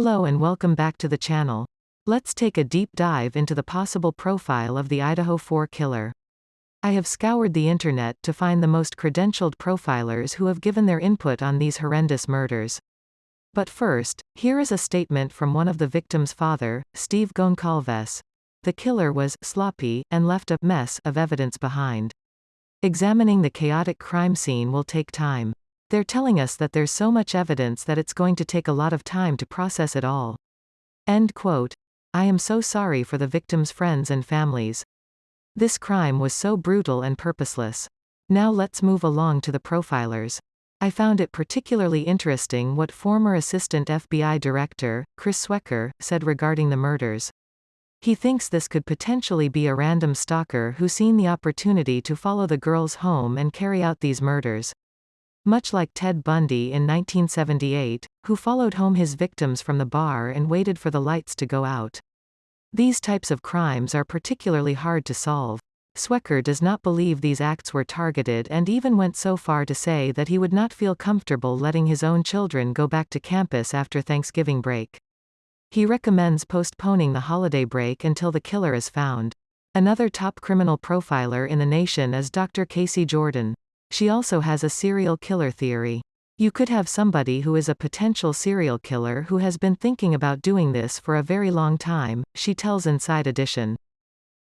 Hello and welcome back to the channel. Let's take a deep dive into the possible profile of the Idaho 4 killer. I have scoured the internet to find the most credentialed profilers who have given their input on these horrendous murders. But first, here is a statement from one of the victim's father, Steve Goncalves. The killer was sloppy and left a mess of evidence behind. Examining the chaotic crime scene will take time. They're telling us that there's so much evidence that it's going to take a lot of time to process it all. End quote. I am so sorry for the victims' friends and families. This crime was so brutal and purposeless. Now let's move along to the profilers. I found it particularly interesting what former Assistant FBI Director, Chris Swecker, said regarding the murders. He thinks this could potentially be a random stalker who seen the opportunity to follow the girls home and carry out these murders. Much like Ted Bundy in 1978, who followed home his victims from the bar and waited for the lights to go out. These types of crimes are particularly hard to solve. Swecker does not believe these acts were targeted and even went so far to say that he would not feel comfortable letting his own children go back to campus after Thanksgiving break. He recommends postponing the holiday break until the killer is found. Another top criminal profiler in the nation is Dr. Casey Jordan. She also has a serial killer theory. You could have somebody who is a potential serial killer who has been thinking about doing this for a very long time, she tells Inside Edition.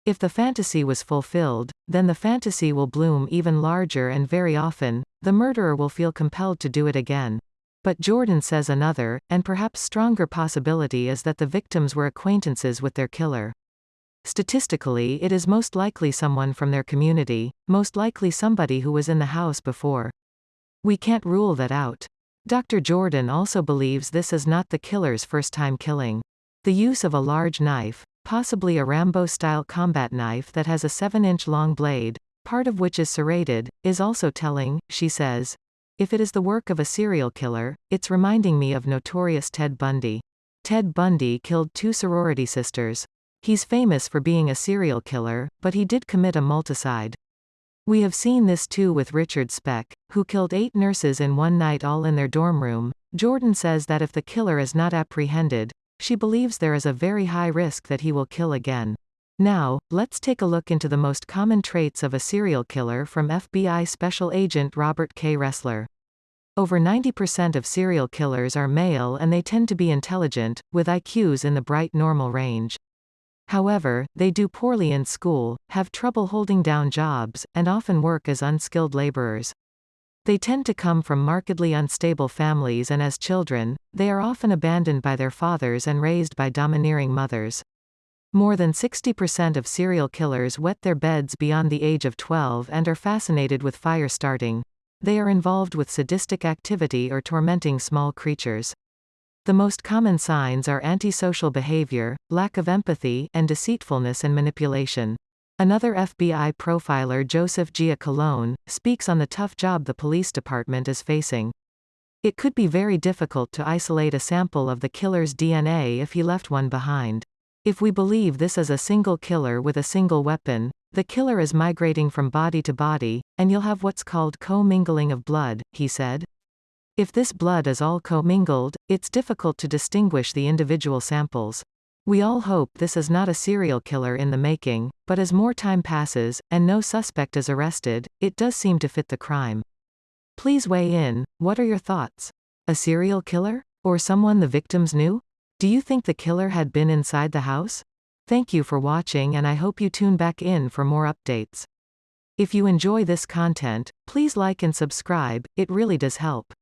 If the fantasy was fulfilled, then the fantasy will bloom even larger and very often, the murderer will feel compelled to do it again. But Jordan says another, and perhaps stronger possibility is that the victims were acquaintances with their killer. Statistically, it is most likely someone from their community, most likely somebody who was in the house before. We can't rule that out. Dr. Jordan also believes this is not the killer's first-time killing. The use of a large knife, possibly a Rambo-style combat knife that has a 7-inch long blade, part of which is serrated, is also telling, she says. If it is the work of a serial killer, it's reminding me of notorious Ted Bundy. Ted Bundy killed 2 sorority sisters. He's famous for being a serial killer, but he did commit a multicide. We have seen this too with Richard Speck, who killed 8 nurses in one night all in their dorm room. Jordan says that if the killer is not apprehended, she believes there is a very high risk that he will kill again. Now, let's take a look into the most common traits of a serial killer from FBI Special Agent Robert K. Ressler. Over 90% of serial killers are male and they tend to be intelligent, with IQs in the bright normal range. However, they do poorly in school, have trouble holding down jobs, and often work as unskilled laborers. They tend to come from markedly unstable families and as children, they are often abandoned by their fathers and raised by domineering mothers. More than 60% of serial killers wet their beds beyond the age of 12 and are fascinated with fire starting. They are involved with sadistic activity or tormenting small creatures. The most common signs are antisocial behavior, lack of empathy, and deceitfulness and manipulation. Another FBI profiler, Joseph Giacalone, speaks on the tough job the police department is facing. It could be very difficult to isolate a sample of the killer's DNA if he left one behind. If we believe this is a single killer with a single weapon, the killer is migrating from body to body, and you'll have what's called co-mingling of blood, he said. If this blood is all co-mingled, it's difficult to distinguish the individual samples. We all hope this is not a serial killer in the making, but as more time passes, and no suspect is arrested, it does seem to fit the crime. Please weigh in, what are your thoughts? A serial killer? Or someone the victims knew? Do you think the killer had been inside the house? Thank you for watching and I hope you tune back in for more updates. If you enjoy this content, please like and subscribe, it really does help.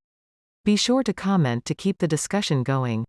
Be sure to comment to keep the discussion going.